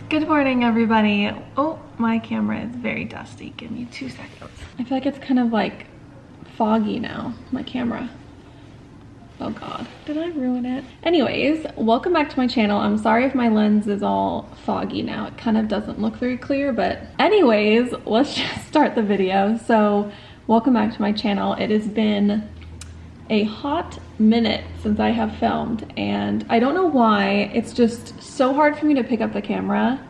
Good morning, everybody. Oh, my camera is very dusty. Give me 2 seconds. I feel like it's kind of like foggy now, my camera. Oh God, did I ruin it? Anyways, welcome back to my channel. I'm sorry if my lens is all foggy now. It kind of doesn't look very clear, but anyways, let's just start the video. So welcome back to my channel. It has been a hot minute since I have filmed, and I don't know why. It's just so hard for me to pick up the camera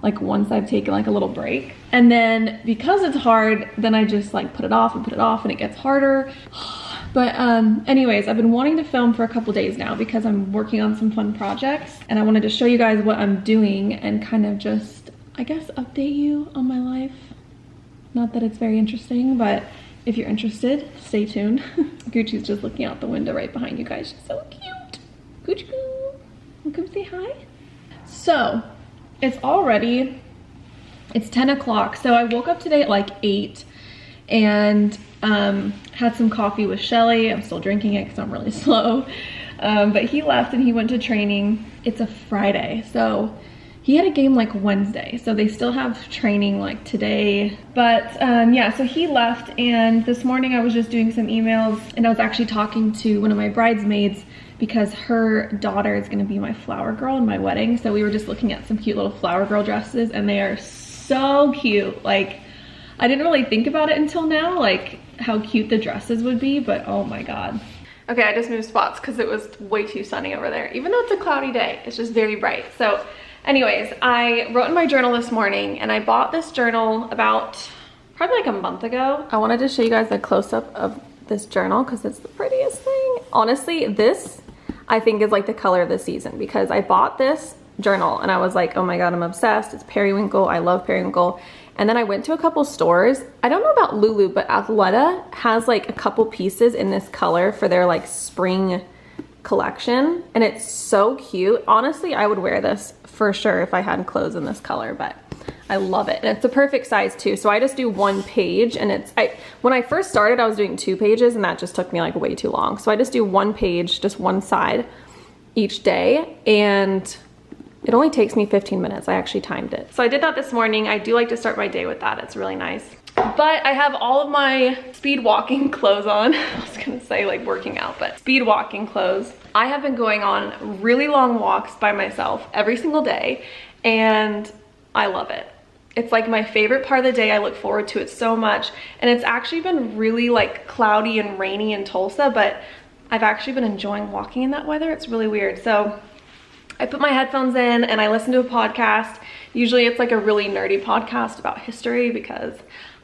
like once I've taken like a little break, and then because it's hard, then I just like put it off and it gets harder. But anyways, I've been wanting to film for a couple days now because I'm working on some fun projects, and I wanted to show you guys what I'm doing and kind of just, I guess, update you on my life. Not that it's very interesting, but if you're interested, stay tuned. Gucci's just looking out the window right behind you guys. She's so cute. Gucci, come say hi. So, it's 10 o'clock. So I woke up today at like 8 and had some coffee with Shelly. I'm still drinking it because I'm really slow. But he left and he went to training. It's a Friday, so he had a game like Wednesday, so they still have training like today. But yeah, so he left, and this morning I was just doing some emails, and I was actually talking to one of my bridesmaids because her daughter is gonna be my flower girl in my wedding. So we were just looking at some cute little flower girl dresses, and they are so cute. Like, I didn't really think about it until now, like how cute the dresses would be, but oh my God. Okay, I just moved spots because it was way too sunny over there. Even though it's a cloudy day, it's just very bright. So anyways, I wrote in my journal this morning, and I bought this journal about probably like a month ago. I wanted to show you guys a close-up of this journal because it's the prettiest thing. Honestly, this I think is like the color of the season, because I bought this journal and I was like, oh my God, I'm obsessed. It's periwinkle. I love periwinkle. And then I went to a couple stores. I don't know about Lulu, but Athleta has like a couple pieces in this color for their like spring collection, and it's so cute. Honestly, I would wear this for sure if I had clothes in this color, but I love it. And it's the perfect size too. So I just do one page, and when I first started, I was doing 2 pages, and that just took me like way too long. So I just do 1 page, just one side each day, and it only takes me 15 minutes. I actually timed it. So I did that this morning. I do like to start my day with that. It's really nice. But I have all of my speed walking clothes on. I was gonna say like working out, but speed walking clothes. I have been going on really long walks by myself every single day, and I love it. It's like my favorite part of the day. I look forward to it so much. And it's actually been really like cloudy and rainy in Tulsa, but I've actually been enjoying walking in that weather. It's really weird. So I put my headphones in and I listen to a podcast. Usually it's like a really nerdy podcast about history because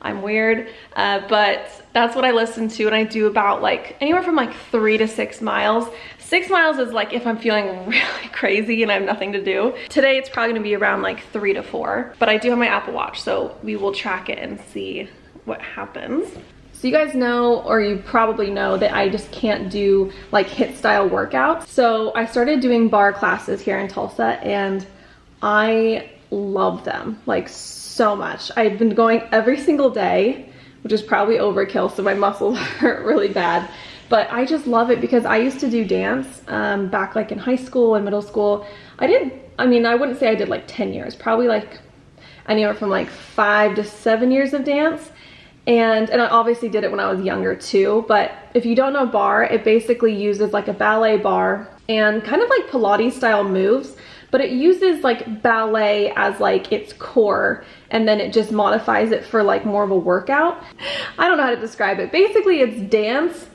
I'm weird, but that's what I listen to, and I do about like anywhere from like 3 to 6 miles. 6 miles is like if I'm feeling really crazy and I have nothing to do. Today it's probably gonna be around like 3 to 4, but I do have my Apple Watch, so we will track it and see what happens. So you guys know, or you probably know, that I just can't do like HIIT style workouts. So I started doing bar classes here in Tulsa, and I love them like so much. I've been going every single day, which is probably overkill, so my muscles hurt really bad. But I just love it because I used to do dance back like in high school and middle school. I wouldn't say I did like 10 years, probably like anywhere from like 5 to 7 years of dance. And I obviously did it when I was younger too, but if you don't know bar, it basically uses like a ballet bar and kind of like Pilates style moves, but it uses like ballet as like its core, and then it just modifies it for like more of a workout. I don't know how to describe it. Basically it's dance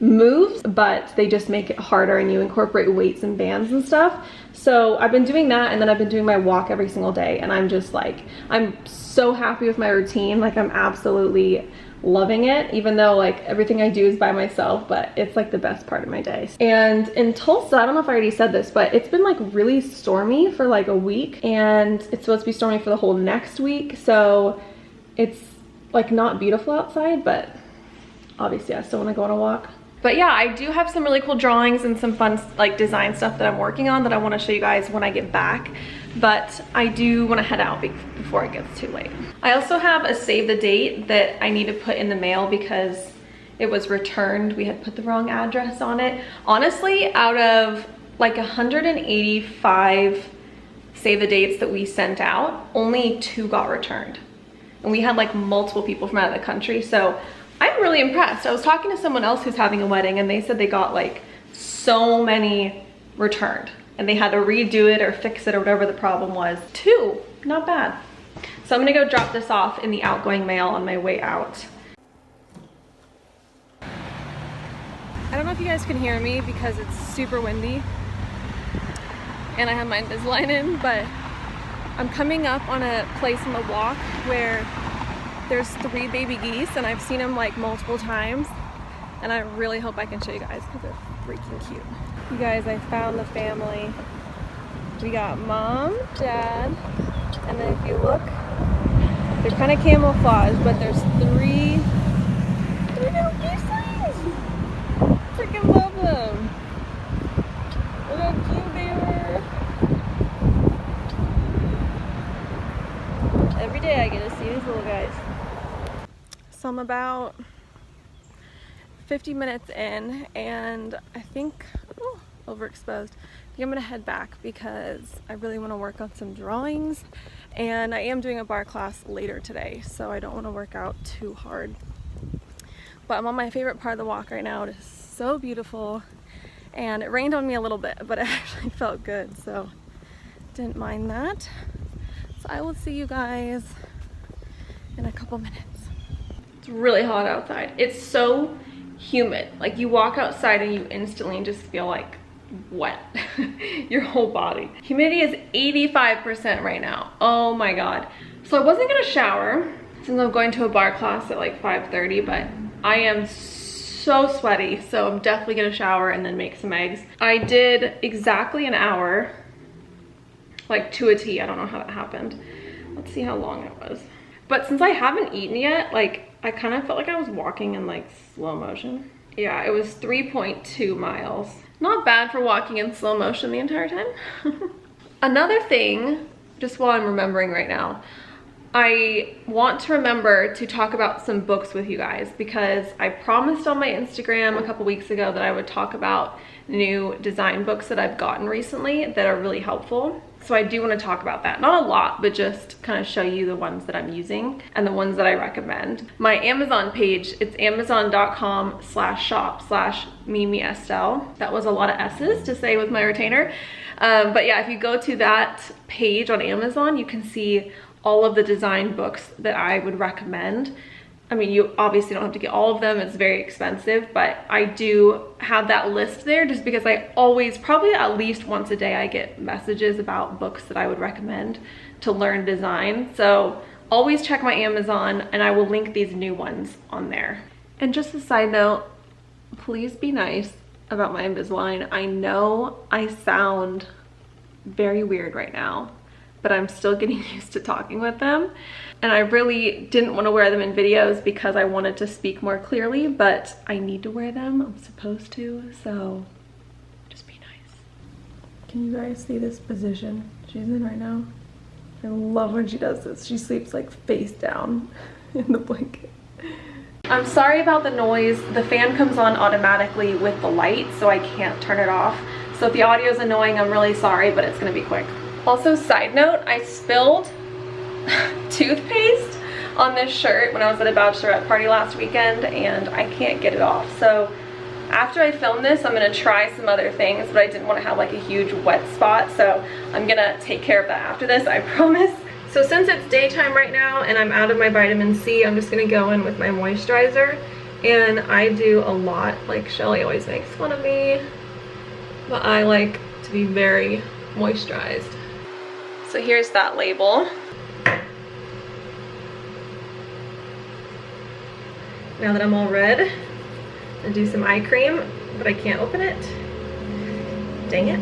moves, but they just make it harder, and you incorporate weights and bands and stuff. So I've been doing that, and then I've been doing my walk every single day, and I'm just like, I'm so happy with my routine. Like, I'm absolutely loving it, even though like everything I do is by myself, but it's like the best part of my day. And in Tulsa, I don't know if I already said this, but it's been like really stormy for like a week, and it's supposed to be stormy for the whole next week. So it's like not beautiful outside, but obviously I still want to go on a walk. But yeah, I do have some really cool drawings and some fun like design stuff that I'm working on that I want to show you guys when I get back. But I do want to head out before it gets too late. I also have a save the date that I need to put in the mail because it was returned. We had put the wrong address on it. Honestly, out of like 185 save the dates that we sent out, only 2 got returned. And we had like multiple people from out of the country, so I'm really impressed. I was talking to someone else who's having a wedding and they said they got like so many returned and they had to redo it or fix it or whatever the problem was. 2, not bad. So I'm gonna go drop this off in the outgoing mail on my way out. I don't know if you guys can hear me because it's super windy and I have my Invisalign in, but I'm coming up on a place in the walk where there's 3 baby geese and I've seen them like multiple times, and I really hope I can show you guys because they're freaking cute. You guys, I found the family. We got mom, dad, and then if you look, they're kind of camouflaged, but there's 3 little geese. Freaking love them. Look how cute they are. Every day I get to see these little guys. So I'm about 50 minutes in and I think, oh, overexposed. I think I'm gonna head back because I really want to work on some drawings, and I am doing a bar class later today, so I don't want to work out too hard. But I'm on my favorite part of the walk right now. It is so beautiful, and it rained on me a little bit, but it actually felt good, so didn't mind that. So I will see you guys in a couple minutes. It's really hot outside. It's so humid. Like you walk outside and you instantly just feel like wet. Your whole body. Humidity is 85% right now. Oh my god. So I wasn't gonna shower since I'm going to a bar class at like 5:30, but I am so sweaty, so I'm definitely gonna shower and then make some eggs. I did exactly an hour, like to a T. I don't know how that happened. Let's see how long it was. But since I haven't eaten yet, like I kind of felt like I was walking in like slow motion. Yeah, it was 3.2 miles. Not bad for walking in slow motion the entire time. Another thing, just while I'm remembering right now, I want to remember to talk about some books with you guys because I promised on my Instagram a couple weeks ago that I would talk about new design books that I've gotten recently that are really helpful. So I do want to talk about that. Not a lot, but just kind of show you the ones that I'm using and the ones that I recommend. My Amazon page, it's amazon.com/shop/MimiEstelle. That was a lot of S's to say with my retainer. But yeah, if you go to that page on Amazon, you can see all of the design books that I would recommend. I mean, you obviously don't have to get all of them, it's very expensive, but I do have that list there just because I always, probably at least once a day, I get messages about books that I would recommend to learn design. So always check my Amazon and I will link these new ones on there. And just a side note, please be nice about my Invisalign. I know I sound very weird right now, but I'm still getting used to talking with them. And I really didn't want to wear them in videos because I wanted to speak more clearly, but I need to wear them. I'm supposed to, so just be nice. Can you guys see this position she's in right now? I love when she does this. She sleeps like face down in the blanket. I'm sorry about the noise. The fan comes on automatically with the light, so I can't turn it off. So if the audio is annoying, I'm really sorry, but it's gonna be quick. Also, side note, I spilled toothpaste on this shirt when I was at a bachelorette party last weekend and I can't get it off. So after I film this, I'm gonna try some other things, but I didn't want to have like a huge wet spot, so I'm gonna take care of that after this, I promise. So since it's daytime right now and I'm out of my vitamin C, I'm just gonna go in with my moisturizer, and I do a lot, like Shelly always makes fun of me, but I like to be very moisturized. So here's that label. Now that I'm all red, I'm gonna do some eye cream, but I can't open it. Dang it.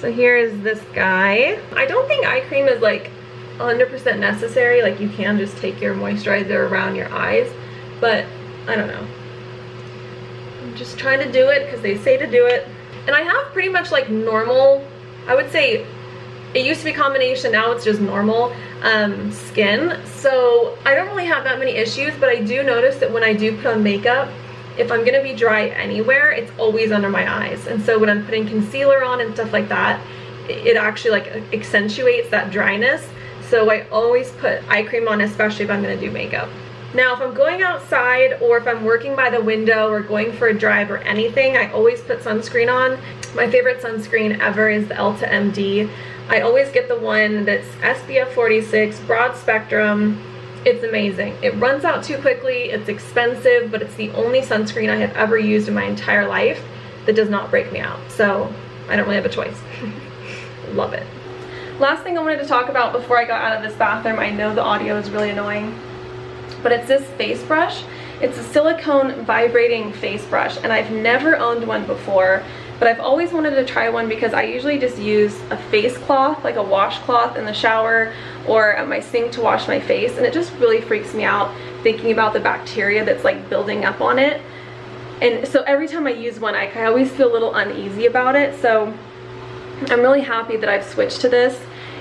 So here is this guy. I don't think eye cream is like 100% necessary. Like you can just take your moisturizer around your eyes, but I don't know. I'm just trying to do it because they say to do it. And I have pretty much like normal, I would say it used to be combination, now it's just normal skin. So I don't really have that many issues, but I do notice that when I do put on makeup, if I'm gonna be dry anywhere, it's always under my eyes. And so when I'm putting concealer on and stuff like that, it actually like accentuates that dryness. So I always put eye cream on, especially if I'm gonna do makeup. Now, if I'm going outside or if I'm working by the window or going for a drive or anything, I always put sunscreen on. My favorite sunscreen ever is the Elta MD. I always get the one that's SPF 46, broad spectrum. It's amazing. It runs out too quickly, it's expensive, but it's the only sunscreen I have ever used in my entire life that does not break me out. So I don't really have a choice. Love it. Last thing I wanted to talk about before I got out of this bathroom, I know the audio is really annoying, but it's this face brush. It's a silicone vibrating face brush, and I've never owned one before, but I've always wanted to try one because I usually just use a face cloth, like a washcloth in the shower or at my sink to wash my face, and it just really freaks me out thinking about the bacteria that's like building up on it. And so every time I use one, I always feel a little uneasy about it. So I'm really happy that I've switched to this.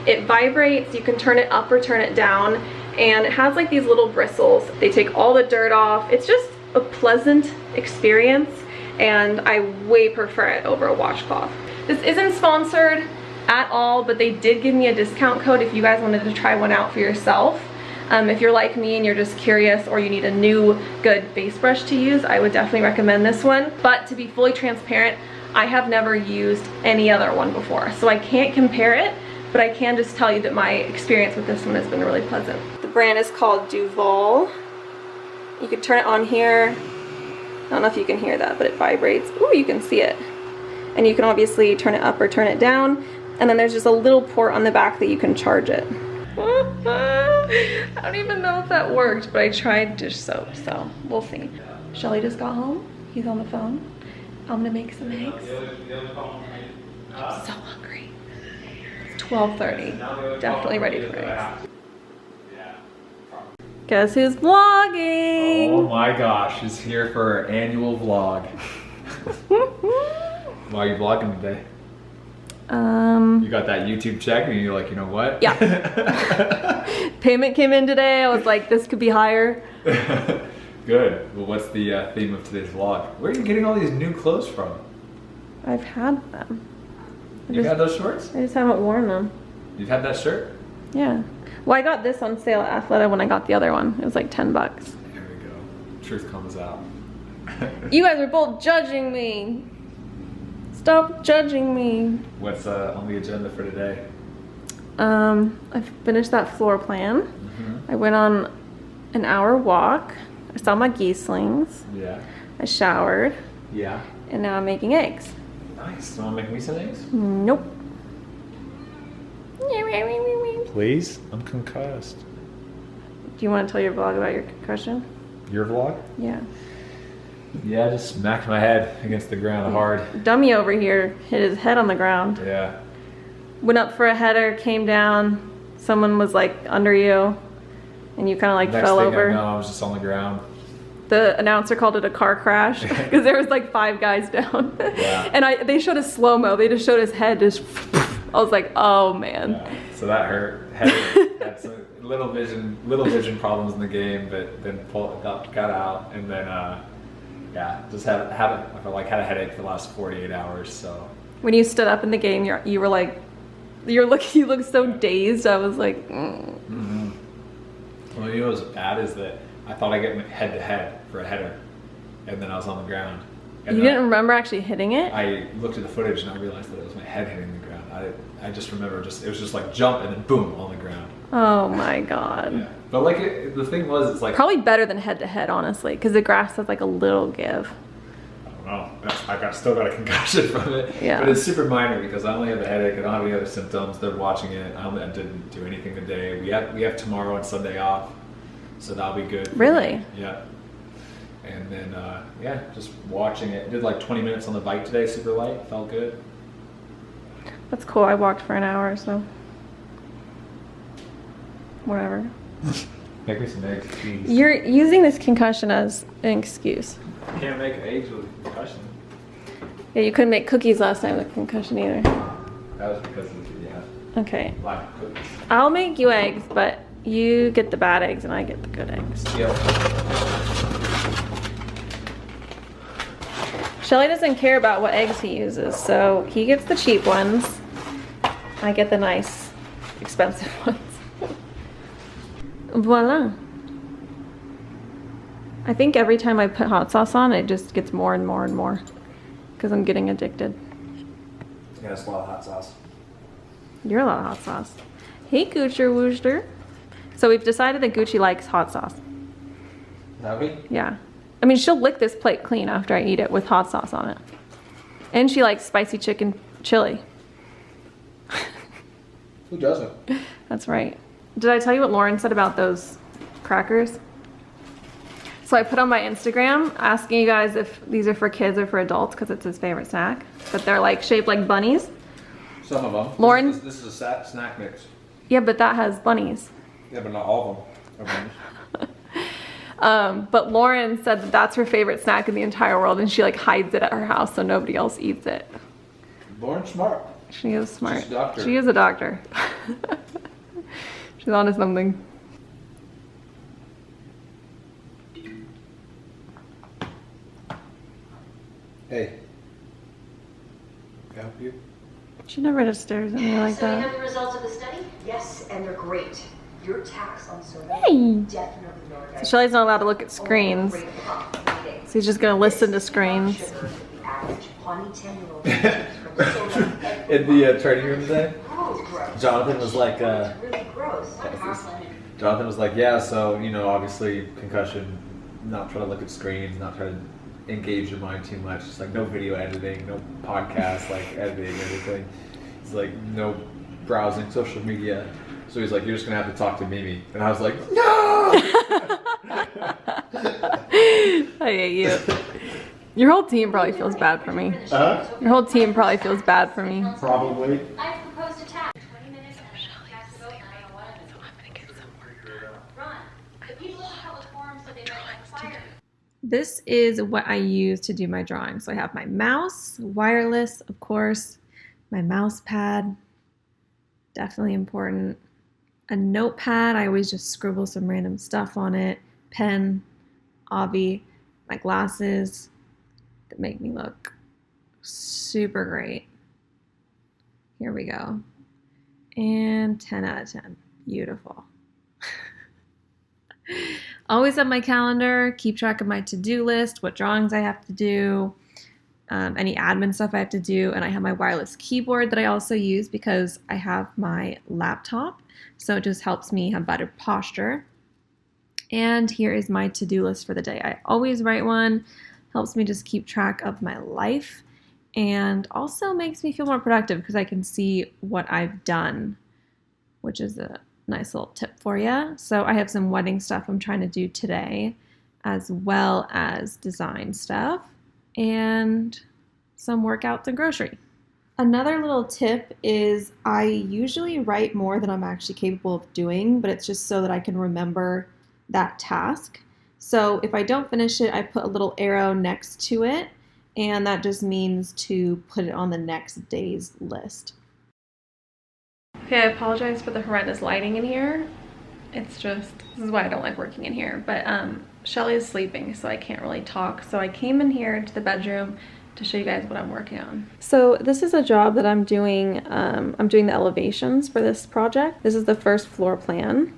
It vibrates, you can turn it up or turn it down, and it has like these little bristles. They take all the dirt off. It's just a pleasant experience, and I way prefer it over a washcloth. This isn't sponsored at all, but they did give me a discount code if you guys wanted to try one out for yourself. If you're like me and you're just curious or you need a new good face brush to use, I would definitely recommend this one. But to be fully transparent, I have never used any other one before, so I can't compare it, but I can just tell you that my experience with this one has been really pleasant. The brand is called Duvolle. You can turn it on here. I don't know if you can hear that, but it vibrates. Ooh, you can see it. And you can obviously turn it up or turn it down. And then there's just a little port on the back that you can charge it. I don't even know if that worked, but I tried dish soap, so we'll see. Shelly just got home. He's on the phone. I'm gonna make some eggs. I'm so hungry. It's 12:30. Definitely ready for eggs. Guess who's vlogging? Oh my gosh, she's here for her annual vlog. Why are you vlogging today? You got that YouTube check and you're like, you know what? Yeah. Payment came in today. I was like, this could be higher. Good. Well, what's the theme of today's vlog? Where are you getting all these new clothes from? I've had them. You've had those shorts? I just haven't worn them. You've had that shirt? Yeah. Well, I got this on sale at Athleta when I got the other one. It was like 10 bucks. Here we go. Truth comes out. You guys are both judging me. Stop judging me. What's on the agenda for today? I finished that floor plan. I went on an hour walk. I saw my geeslings. Yeah. I showered. Yeah. And now I'm making eggs. Nice. You want to make me some eggs? Nope. Please? I'm concussed. Do you want to tell your vlog about your concussion? Your vlog? Yeah. Yeah, I just smacked my head against the ground hard. Dummy over here hit his head on the ground. Yeah. Went up for a header, came down. Someone was like under you, and you kind of like fell over. No, I was just on the ground. The announcer called it a car crash because there was like 5 guys down. Yeah. And they showed a slow-mo. They just showed his head just. I was like, oh man. Yeah. So that hurt. Had some little vision problems in the game, but then got out, and then yeah, just had a headache for the last 48 hours. So when you stood up in the game, you were like, you looked so dazed. I was like, Well, you know what's bad is that I thought I get head to head for a header, and then I was on the ground. And you didn't remember actually hitting it? I looked at the footage and I realized that it was my head hitting the ground. I just remember it was just like jump and then boom on the ground. Oh my god. Yeah. But like the thing was, it's like probably better than head to head, honestly, because the grass has like a little give. I don't know. I still got a concussion from it. Yeah. But it's super minor because I only have a headache. I don't have any other symptoms. They're watching it. I didn't do anything today. We have tomorrow and Sunday off, so that'll be good. Really? Yeah. And then yeah, just watching it. Did like 20 minutes on the bike today, super light. Felt good. That's cool. I walked for an hour, so whatever. Make me some eggs, please. You're using this concussion as an excuse. You can't make eggs with a concussion. Yeah, you couldn't make cookies last time with a concussion either. That was because of Okay. lack of cookies. I'll make you eggs, but you get the bad eggs and I get the good eggs. Yep. Shelly doesn't care about what eggs he uses, so he gets the cheap ones. I get the nice, expensive ones. Voila. I think every time I put hot sauce on, it just gets more and more and more because I'm getting addicted. Yeah, it's a lot of hot sauce. You're a lot of hot sauce. Hey, Goocher Wooster. So we've decided that Gucci likes hot sauce. Have we? Yeah. I mean, she'll lick this plate clean after I eat it with hot sauce on it. And she likes spicy chicken chili. Who doesn't? That's right. Did I tell you what Lauren said about those crackers? So I put on my Instagram asking you guys if these are for kids or for adults because it's his favorite snack. But they're like shaped like bunnies. Some of them. Lauren? This is a snack mix. Yeah, but that has bunnies. Yeah, but not all of them are bunnies. But Lauren said that that's her favorite snack in the entire world and she like hides it at her house so nobody else eats it. Lauren's smart. She is smart. She's a doctor. She is a doctor. She's onto something. Hey. Can I help you? She never just stares at me like So you that. have the results of the study? Yes, and they're great. Your tax on soda Hey. definitely lowered. So Shelly's not allowed to look at screens. So he's just gonna listen to screens. In the training room today, Oh, Jonathan was like, really gross. Jonathan was like, yeah, so, you know, obviously concussion, not try to look at screens, not try to engage your mind too much. Just like no video editing, no podcast, like editing, everything. It's like no browsing social media. So he's like, you're just gonna have to talk to Mimi. And I was like, no! I hate you. Your whole team probably feels bad for me. Huh? Your whole team probably feels bad for me. Probably. I've proposed a tax. 20 minutes and cast a vote 901. So I'm gonna get some work. Run. The people in the public forum said they might like fire. This is what I use to do my drawing. So I have my mouse, wireless, of course, my mouse pad, definitely important. A notepad, I always just scribble some random stuff on it. Pen, Avi, my glasses that make me look super great. Here we go. And 10 out of 10. Beautiful. Always have my calendar, keep track of my to-do list, what drawings I have to do, any admin stuff I have to do, and I have my wireless keyboard that I also use because I have my laptop, so it just helps me have better posture. And here is my to-do list for the day. I always write one, helps me just keep track of my life, and also makes me feel more productive because I can see what I've done, which is a nice little tip for you. So I have some wedding stuff I'm trying to do today, as well as design stuff and some workouts and grocery. Another little tip is I usually write more than I'm actually capable of doing, but it's just so that I can remember that task. So if I don't finish it, I put a little arrow next to it, and that just means to put it on the next day's list. Okay, I apologize for the horrendous lighting in here. It's just, this is why I don't like working in here. But Shelly is sleeping, so I can't really talk. So I came in here to the bedroom to show you guys what I'm working on. So this is a job that I'm doing. I'm doing the elevations for this project. This is the first floor plan,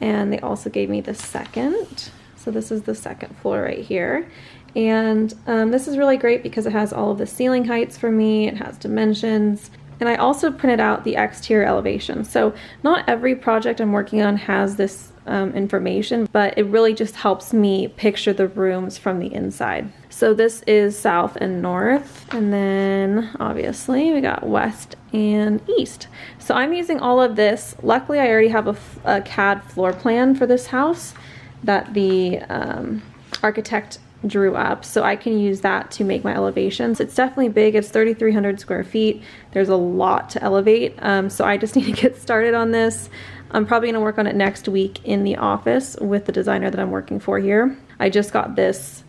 and they also gave me the second. So this is the second floor right here. And this is really great because it has all of the ceiling heights for me. It has dimensions. And I also printed out the exterior elevation. So not every project I'm working on has this information, but it really just helps me picture the rooms from the inside. So this is south and north, and then obviously we got west and east. So I'm using all of this. Luckily, I already have a CAD floor plan for this house that the architect drew up, so I can use that to make my elevations. It's definitely big. It's 3,300 square feet. There's a lot to elevate, so I just need to get started on this. I'm probably going to work on it next week in the office with the designer that I'm working for here. I just got this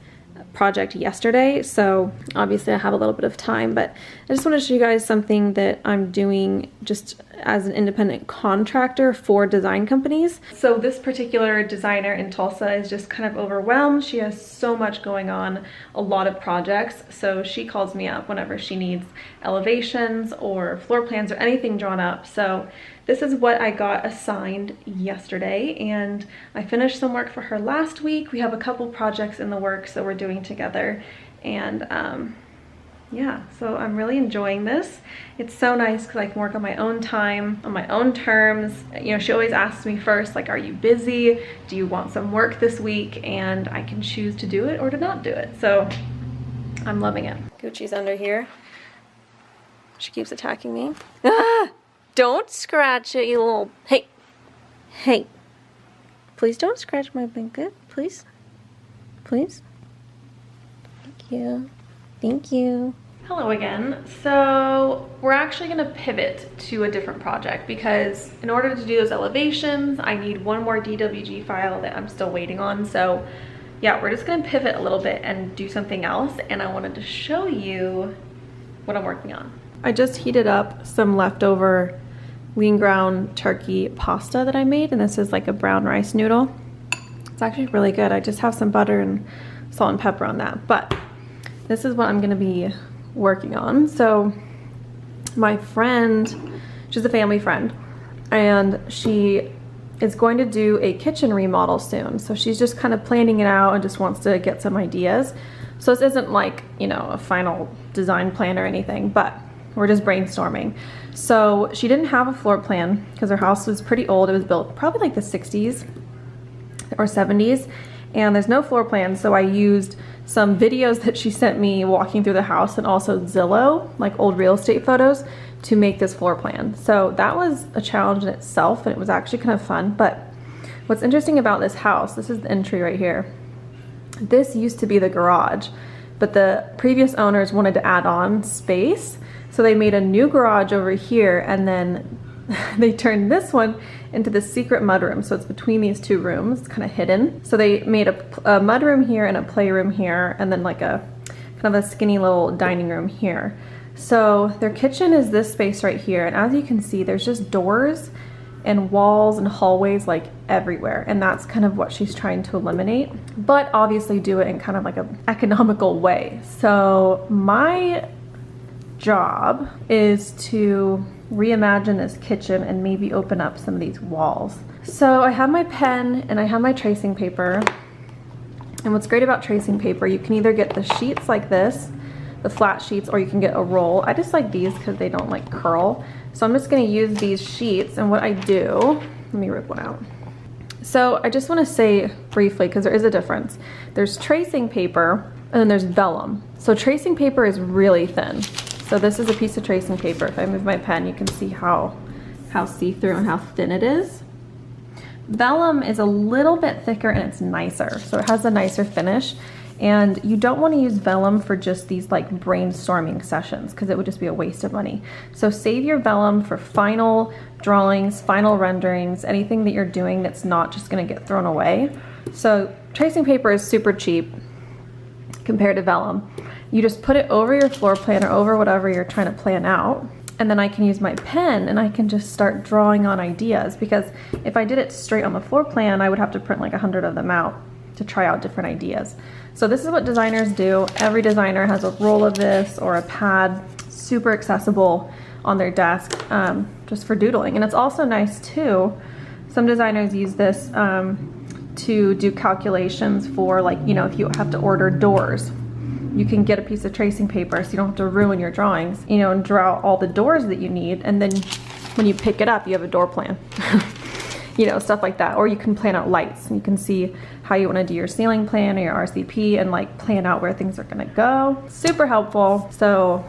project yesterday, so obviously I have a little bit of time, but I just want to show you guys something that I'm doing just as an independent contractor for design companies. So this particular designer in Tulsa is just kind of overwhelmed. She has so much going on, a lot of projects, so she calls me up whenever she needs elevations or floor plans or anything drawn up. So this is what I got assigned yesterday, and I finished some work for her last week. We have a couple projects in the works that we're doing together, and yeah, so I'm really enjoying this. It's so nice because I can work on my own time, on my own terms. You know, she always asks me first, like, are you busy? Do you want some work this week? And I can choose to do it or to not do it. So I'm loving it. Gucci's under here. She keeps attacking me. Ah! Don't scratch it, you little... Hey! Hey! Please don't scratch my blanket, please. Please. Thank you. Thank you. Hello again. So we're actually gonna pivot to a different project because in order to do those elevations, I need one more DWG file that I'm still waiting on. So yeah, we're just gonna pivot a little bit and do something else, and I wanted to show you what I'm working on. I just heated up some leftover lean ground turkey pasta that I made, and this is like a brown rice noodle. It's actually really good. I just have some butter and salt and pepper on that, but this is what I'm gonna be working on. So my friend, she's a family friend, and she is going to do a kitchen remodel soon. So she's just kind of planning it out and just wants to get some ideas. So this isn't like, you know, a final design plan or anything, but we're just brainstorming. So she didn't have a floor plan because her house was pretty old. It was built probably like the 60s or 70s, and there's no floor plan. So I used some videos that she sent me walking through the house and also Zillow, like old real estate photos, to make this floor plan. So that was a challenge in itself, and it was actually kind of fun. But what's interesting about this house, this is the entry right here. This used to be the garage, but the previous owners wanted to add on space. So they made a new garage over here, and then they turned this one into the secret mudroom. So it's between these two rooms, it's kind of hidden. So they made a mudroom here and a playroom here, and then like a kind of a skinny little dining room here. So their kitchen is this space right here. And as you can see, there's just doors and walls and hallways like everywhere. And that's kind of what she's trying to eliminate, but obviously do it in kind of like an economical way. So my job is to reimagine this kitchen and maybe open up some of these walls. So I have my pen and I have my tracing paper. And what's great about tracing paper, you can either get the sheets like this, the flat sheets, or you can get a roll. I just like these because they don't like curl. So I'm just gonna use these sheets, and what I do, let me rip one out. So I just wanna say briefly, because there is a difference. There's tracing paper and then there's vellum. So tracing paper is really thin. So this is a piece of tracing paper. If I move my pen, you can see how see-through and how thin it is. Vellum is a little bit thicker and it's nicer. So it has a nicer finish. And you don't want to use vellum for just these like brainstorming sessions because it would just be a waste of money. So save your vellum for final drawings, final renderings, anything that you're doing that's not just going to get thrown away. So tracing paper is super cheap compared to vellum. You just put it over your floor plan or over whatever you're trying to plan out, and then I can use my pen and I can just start drawing on ideas, because if I did it straight on the floor plan, I would have to print like 100 of them out to try out different ideas. So this is what designers do. Every designer has a roll of this or a pad, super accessible on their desk, just for doodling. And it's also nice too, some designers use this to do calculations for, like, you know, if you have to order doors, you can get a piece of tracing paper so you don't have to ruin your drawings, you know, and draw all the doors that you need, and then when you pick it up, you have a door plan. You know, stuff like that. Or you can plan out lights, and you can see how you want to do your ceiling plan or your RCP and like plan out where things are gonna go. Super helpful. So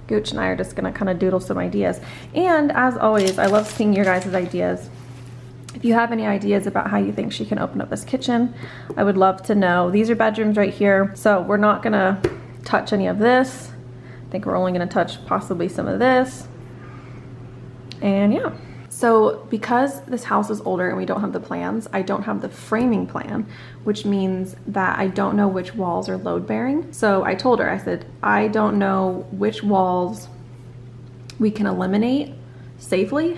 Gooch and I are just gonna kind of doodle some ideas. And as always, I love seeing your guys' ideas. If you have any ideas about how you think she can open up this kitchen, I would love to know. These are bedrooms right here, so we're not gonna touch any of this. I think we're only gonna touch possibly some of this. And yeah. So because this house is older and we don't have the plans, I don't have the framing plan, which means that I don't know which walls are load bearing. So I told her, I said, I don't know which walls we can eliminate safely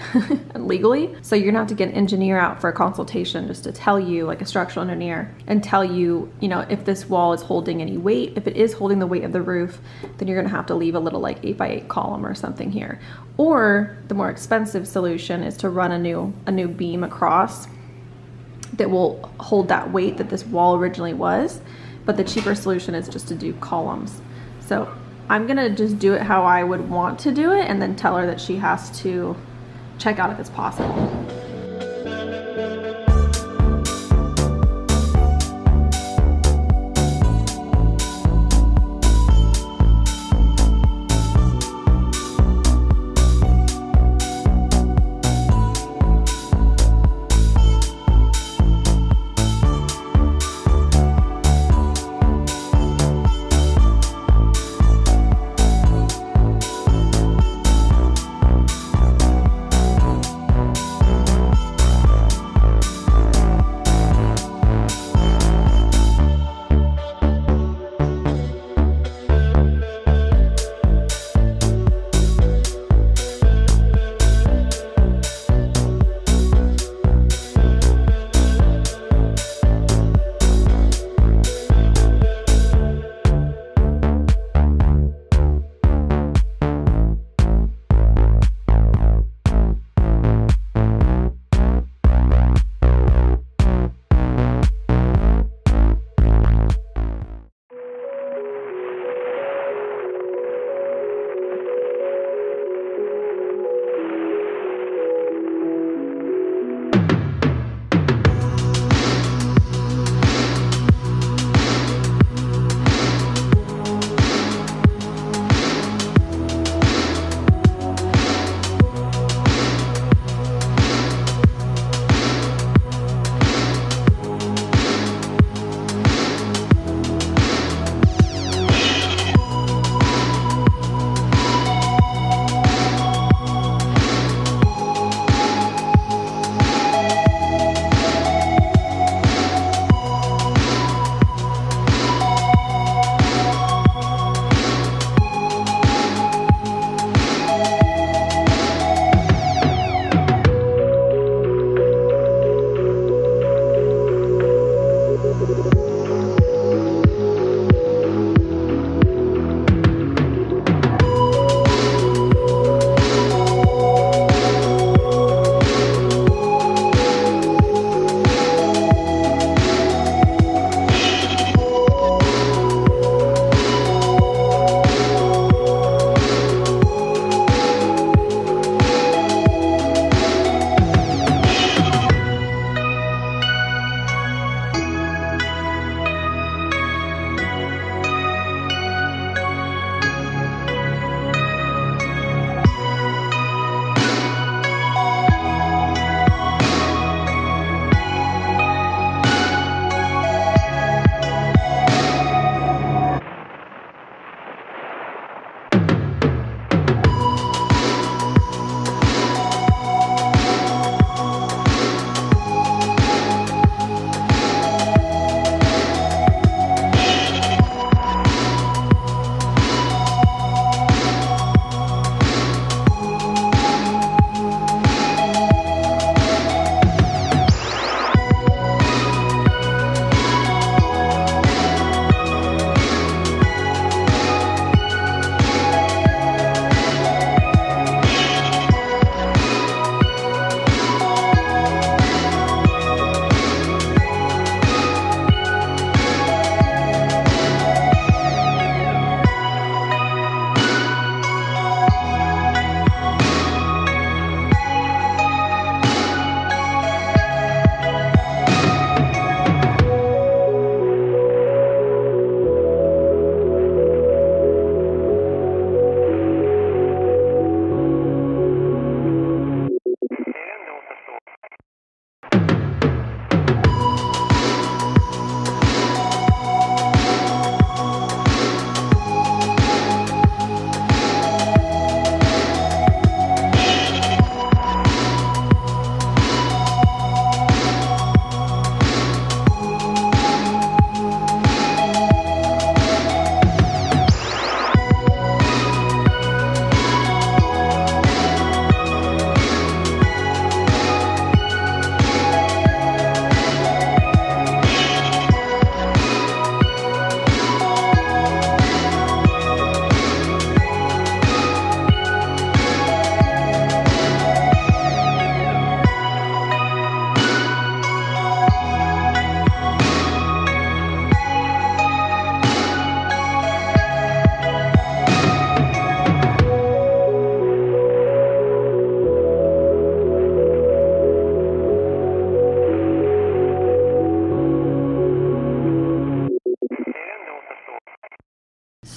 and legally. So you're gonna have to get an engineer out for a consultation just to tell you, like a structural engineer, and tell you, you know, if this wall is holding any weight. If it is holding the weight of the roof, then you're gonna have to leave a little like 8x8 column or something here. Or the more expensive solution is to run a new beam across that will hold that weight that this wall originally was. But the cheaper solution is just to do columns. So I'm gonna just do it how I would want to do it and then tell her that she has to check out if it's possible.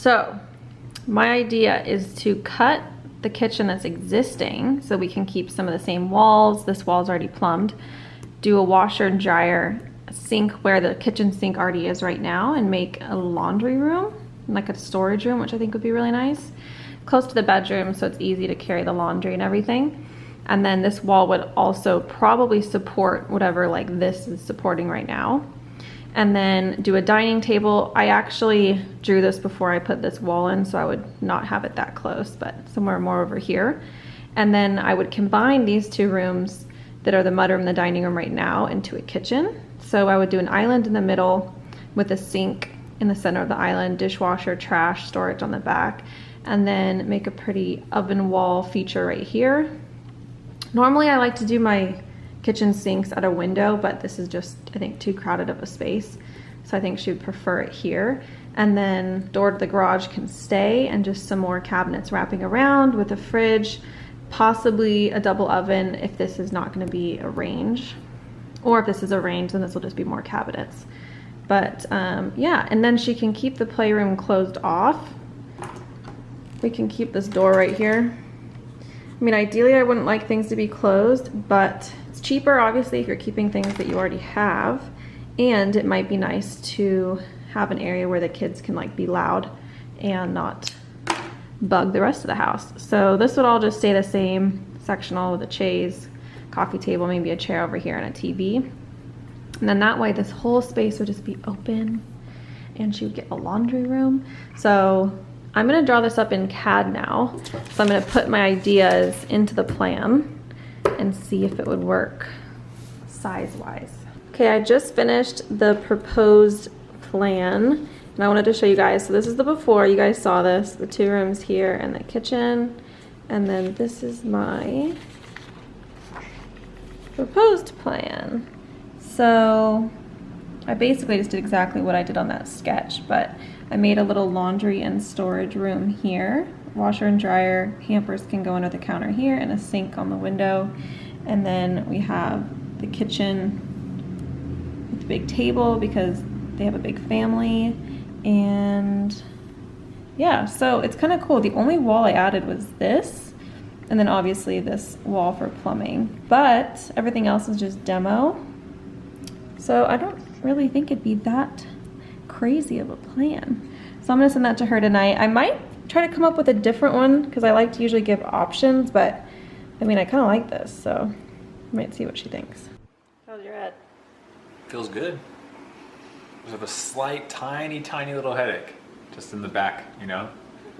So my idea is to cut the kitchen that's existing so we can keep some of the same walls. This wall's already plumbed. Do a washer and dryer sink where the kitchen sink already is right now and make a laundry room, like a storage room, which I think would be really nice. Close to the bedroom so it's easy to carry the laundry and everything. And then this wall would also probably support whatever like this is supporting right now. And then do a dining table. I actually drew this before I put this wall in, so I would not have it that close, but somewhere more over here. And then I would combine these two rooms that are the mudroom and the dining room right now into a kitchen. So I would do an island in the middle with a sink in the center of the island, dishwasher, trash, storage on the back, and then make a pretty oven wall feature right here. Normally I like to do my kitchen sinks at a window, but this is just, I think, too crowded of a space. So I think she would prefer it here. And then door to the garage can stay, and just some more cabinets wrapping around with a fridge, possibly a double oven if this is not gonna be a range. Or if this is a range, then this will just be more cabinets. But yeah, and then she can keep the playroom closed off. We can keep this door right here. I mean, ideally I wouldn't like things to be closed, but it's cheaper obviously if you're keeping things that you already have, and it might be nice to have an area where the kids can like be loud and not bug the rest of the house. So this would all just stay the same, sectional with a chaise, coffee table, maybe a chair over here and a TV. And then that way this whole space would just be open and she would get a laundry room. So I'm gonna draw this up in CAD now. So I'm gonna put my ideas into the plan and see if it would work size-wise. Okay, I just finished the proposed plan and I wanted to show you guys. So this is the before, you guys saw this, the two rooms here and the kitchen. And then this is my proposed plan. So I basically just did exactly what I did on that sketch, but I made a little laundry and storage room here. Washer and dryer, hampers can go under the counter here, and a sink on the window. And then we have the kitchen with the big table because they have a big family. And yeah, so it's kind of cool. The only wall I added was this, and then obviously this wall for plumbing, but everything else is just demo. So I don't really think it'd be that crazy of a plan. So I'm gonna send that to her tonight. I might try to come up with a different one because I like to usually give options, but I mean, I kind of like this, so I might see what she thinks. How's your head? Feels good. I have a slight, tiny little headache just in the back, you know?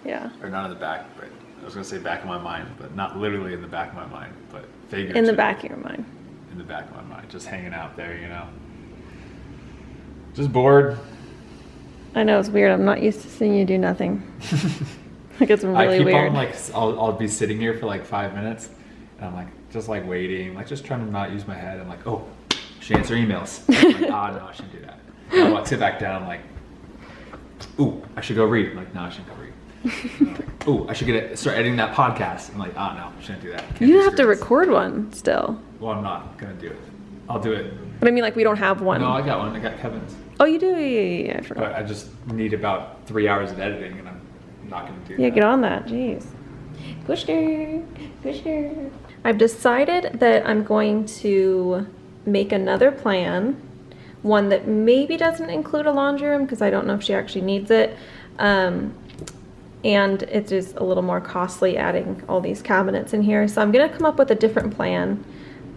Yeah. Or not in the back, but I was gonna say back of my mind, but not literally in the back of my mind, but figuratively. In the back of your mind. In the back of my mind, just hanging out there, you know? Just bored. I know, it's weird. I'm not used to seeing you do nothing. Like, it's really I keep weird. on, like, I'll be sitting here for like 5 minutes, and I'm like, just like waiting, like just trying to not use my head. I'm like, oh, she answer emails. I'm like, no, I shouldn't do that. And I'll like, sit back down, I'm like, ooh, I should go read. I'm like, no, I shouldn't go read. Like, ooh, I should start editing that podcast. I'm like, no, I shouldn't do that. You have to record one still. Well, I'm not gonna do it. I'll do it. But I mean, like, we don't have one. No, I got one. I got Kevin's. Oh, you do? Yeah, I forgot. But I just need about 3 hours of editing, and I'm not going to do that. Yeah, get on that. Jeez. Pusher. I've decided that I'm going to make another plan, one that maybe doesn't include a laundry room because I don't know if she actually needs it. And it's just a little more costly adding all these cabinets in here. So I'm going to come up with a different plan,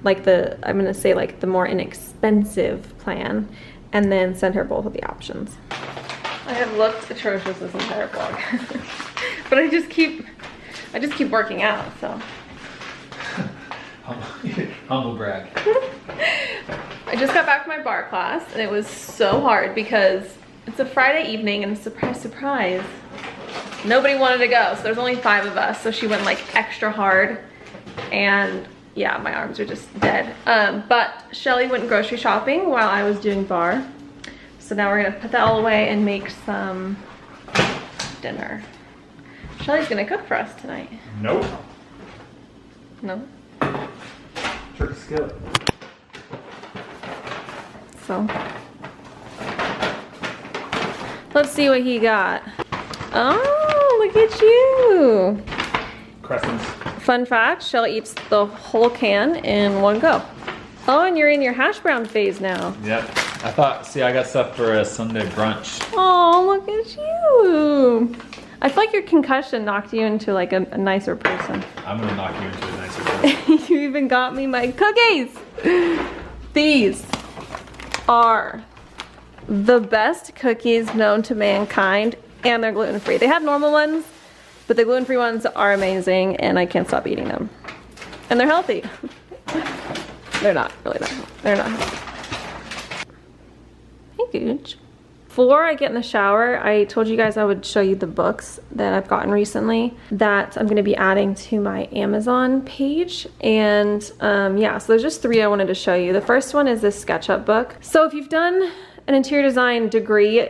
like I'm going to say like the more inexpensive plan, and then send her both of the options. I have looked atrocious this entire vlog, but I just keep working out, so. Humble brag. I just got back from my bar class and it was so hard because it's a Friday evening and surprise, nobody wanted to go. So there's only 5 of us. So she went like extra hard and yeah, my arms are just dead. But Shelly went grocery shopping while I was doing bar. So now we're gonna put that all away and make some dinner. Shelly's gonna cook for us tonight. Nope. No? Turkey skillet. So let's see what he got. Oh, look at you. Crescents. Fun fact, Shelly eats the whole can in one go. Oh, and you're in your hash brown phase now. Yep. I thought, see, I got stuff for a Sunday brunch. Oh, look at you. I feel like your concussion knocked you into like a nicer person. I'm gonna knock you into a nicer person. You even got me my cookies. These are the best cookies known to mankind, and they're gluten-free. They have normal ones, but the gluten-free ones are amazing, and I can't stop eating them. And they're healthy. They're not, really not. They're not healthy. Hey, Gooch. Before I get in the shower, I told you guys I would show you the books that I've gotten recently that I'm going to be adding to my Amazon page. And yeah, so there's just 3 I wanted to show you. The first one is this Sketchup book. So if you've done an interior design degree,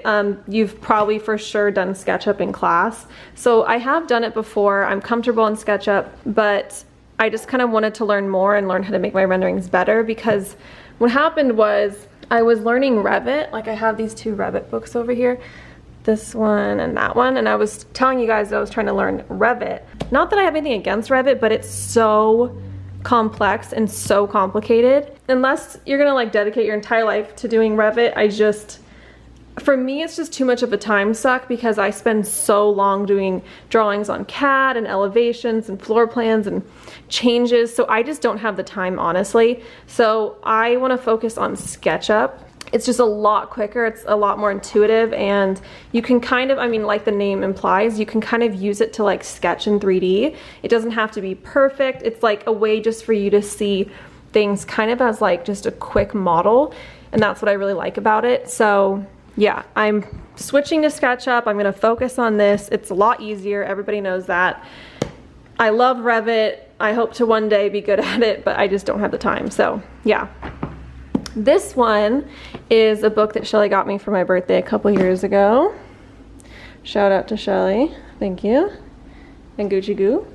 you've probably for sure done SketchUp in class. So I have done it before. I'm comfortable in SketchUp, but I just kind of wanted to learn more and learn how to make my renderings better, because what happened was I was learning Revit. Like I have these 2 Revit books over here, this one and that one, and I was telling you guys that I was trying to learn Revit. Not that I have anything against Revit, but it's so complex and so complicated. Unless you're gonna like dedicate your entire life to doing Revit, for me, it's just too much of a time suck, because I spend so long doing drawings on CAD and elevations and floor plans and changes, so I just don't have the time, honestly. So I want to focus on SketchUp. It's just a lot quicker, it's a lot more intuitive, and you can kind of, I mean, like the name implies, you can kind of use it to like sketch in 3D. It doesn't have to be perfect. It's like a way just for you to see things kind of as like just a quick model, and that's what I really like about it. So yeah, I'm switching to SketchUp. I'm gonna focus on this. It's a lot easier, everybody knows that. I love Revit. I hope to one day be good at it, but I just don't have the time, so yeah. This one is a book that Shelly got me for my birthday a couple years ago. Shout out to Shelly, thank you. And Gucci Goo.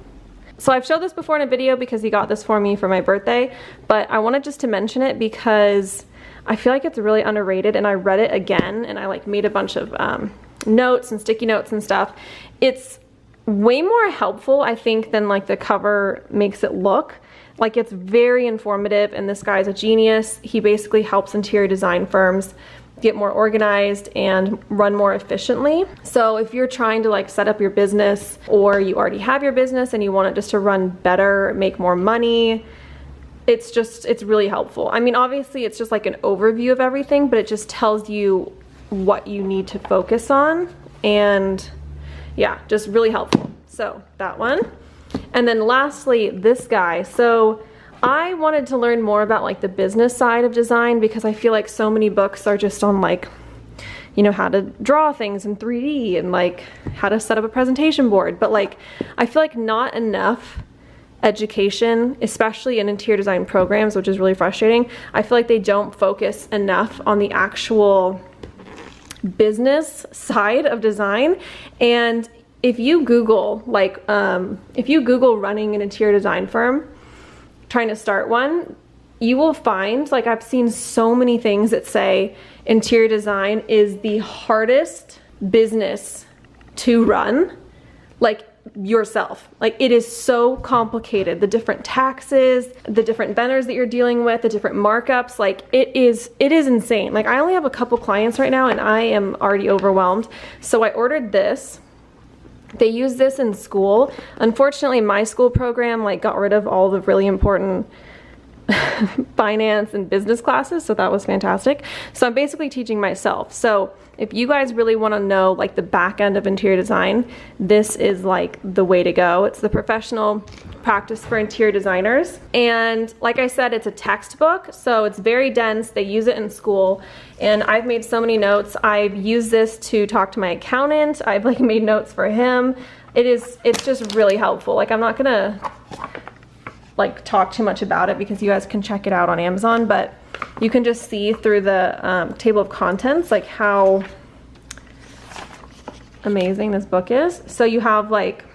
So I've showed this before in a video because he got this for me for my birthday, but I wanted just to mention it because I feel like it's really underrated, and I read it again and I like made a bunch of notes and sticky notes and stuff. It's way more helpful, I think, than like the cover makes it look. Like, it's very informative, and this guy's a genius. He basically helps interior design firms get more organized and run more efficiently. So if you're trying to like set up your business, or you already have your business and you want it just to run better, make more money, it's really helpful. I mean, obviously it's just like an overview of everything, but it just tells you what you need to focus on, and yeah, just really helpful. So that one. And then lastly, this guy. So I wanted to learn more about like the business side of design, because I feel like so many books are just on like, you know, how to draw things in 3D and like how to set up a presentation board. But like, I feel like not enough education, especially in interior design programs, which is really frustrating. I feel like they don't focus enough on the actual business side of design. And if you Google like, if you Google running an interior design firm, trying to start one, you will find, like, I've seen so many things that say interior design is the hardest business to run, like yourself. Like, it is so complicated. The different taxes, the different vendors that you're dealing with, the different markups, like it is insane. Like, I only have a couple clients right now and I am already overwhelmed. So I ordered this. They use this in school. Unfortunately, my school program like got rid of all the really important finance and business classes, so that was fantastic. So I'm basically teaching myself. So if you guys really want to know like the back end of interior design, this is like the way to go. It's the professional practice for interior designers. And like I said, it's a textbook, so it's very dense. They use it in school, and I've made so many notes. I've used this to talk to my accountant. I've like made notes for him. It's just really helpful. Like, I'm not gonna like talk too much about it because you guys can check it out on Amazon, but you can just see through the table of contents like how amazing this book is. So you have like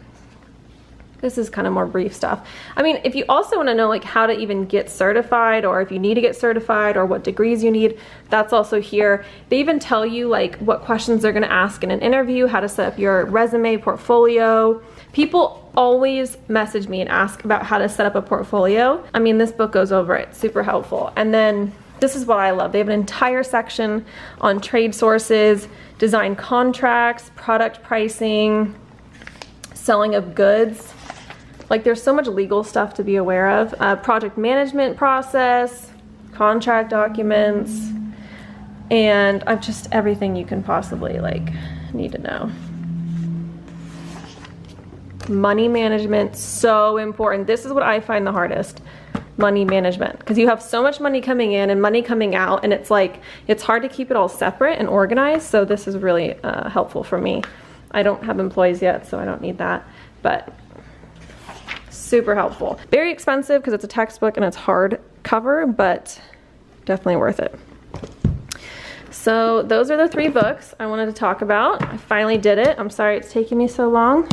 This is kind of more brief stuff. I mean, if you also want to know like how to even get certified, or if you need to get certified, or what degrees you need, that's also here. They even tell you like what questions they're going to ask in an interview, how to set up your resume, portfolio. People always message me and ask about how to set up a portfolio. I mean, this book goes over it, super helpful. And then this is what I love. They have an entire section on trade sources, design contracts, product pricing, selling of goods. Like there's so much legal stuff to be aware of. Project management process, contract documents, and I've just everything you can possibly like need to know. Money management, so important. This is what I find the hardest. Money management, because you have so much money coming in and money coming out, and it's like it's hard to keep it all separate and organized. So this is really helpful for me. I don't have employees yet, so I don't need that, but super helpful. Very expensive because it's a textbook and it's hardcover, but definitely worth it. So those are the 3 books I wanted to talk about. I finally did it. I'm sorry it's taking me so long,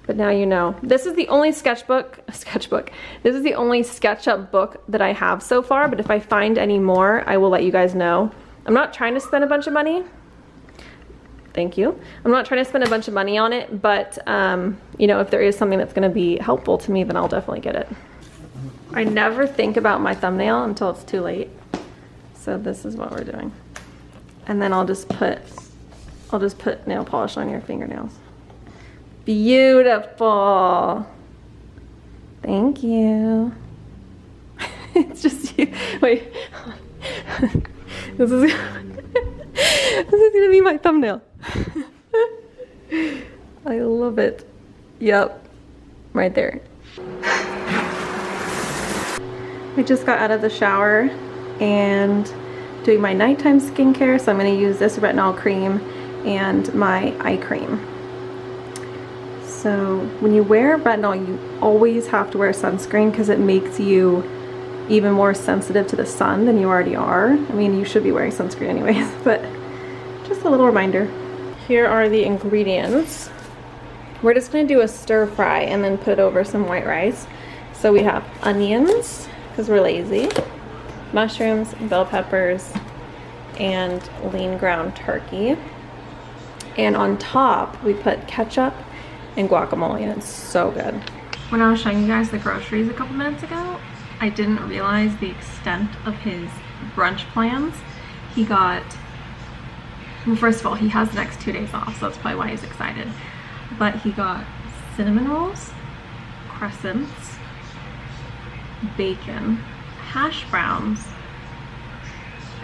but now you know. This is the only sketchbook. This is the only SketchUp book that I have so far, but if I find any more, I will let you guys know. I'm not trying to spend a bunch of money. Thank you. I'm not trying to spend a bunch of money on it, but you know, if there is something that's going to be helpful to me, then I'll definitely get it. I never think about my thumbnail until it's too late. So this is what we're doing. And then I'll just put nail polish on your fingernails. Beautiful. Thank you. It's just you. Wait. This is gonna be my thumbnail. I love it. Yep, right there. I just got out of the shower and doing my nighttime skincare, so I'm gonna use this retinol cream and my eye cream. So when you wear retinol, you always have to wear sunscreen because it makes you even more sensitive to the sun than you already are. I mean, you should be wearing sunscreen anyways, but just a little reminder. Here are the ingredients. We're just gonna do a stir fry and then put it over some white rice. So we have onions, because we're lazy, mushrooms, bell peppers, and lean ground turkey. And on top, we put ketchup and guacamole, and it's so good. When I was showing you guys the groceries a couple minutes ago, I didn't realize the extent of his brunch plans. He got, well, first of all, he has the next 2 days off, so that's probably why he's excited. But he got cinnamon rolls, crescents, bacon, hash browns,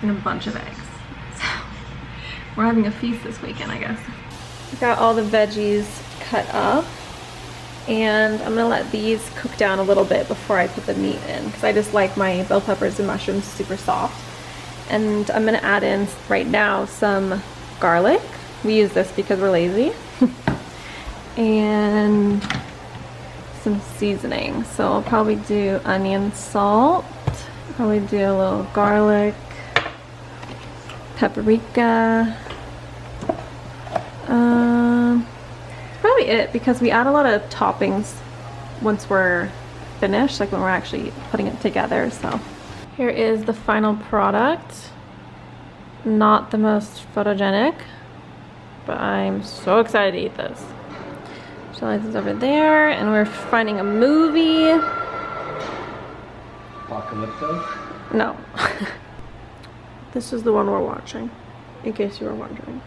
and a bunch of eggs. So we're having a feast this weekend, I guess. I got all the veggies cut up, and I'm gonna let these cook down a little bit before I put the meat in, because I just like my bell peppers and mushrooms super soft. And I'm gonna add in right now some garlic. We use this because we're lazy. And some seasoning. So I'll probably do onion, salt, probably do a little garlic, paprika. Probably it, because we add a lot of toppings once we're finished, like when we're actually putting it together. So here is the final product. Not the most photogenic, but I'm so excited to eat this. Charlie's is over there, and we're finding a movie. Apocalypto? No. This is the one we're watching, in case you were wondering. You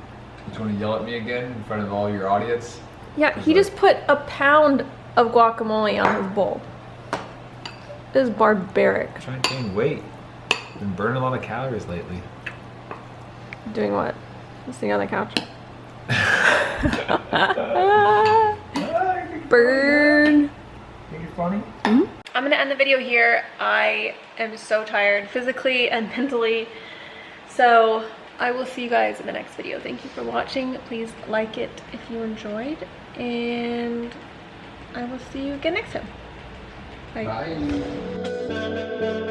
just want to yell at me again in front of all your audience? Yeah, he just put a pound of guacamole on his bowl. This is barbaric. I'm trying to gain weight. Been burning a lot of calories lately. Doing what? Sitting on the couch? Burn. Think it's funny? Mm-hmm. I'm gonna end the video here. I am so tired physically and mentally. So I will see you guys in the next video. Thank you for watching. Please like it if you enjoyed. And I will see you again next time. Bye. Bye.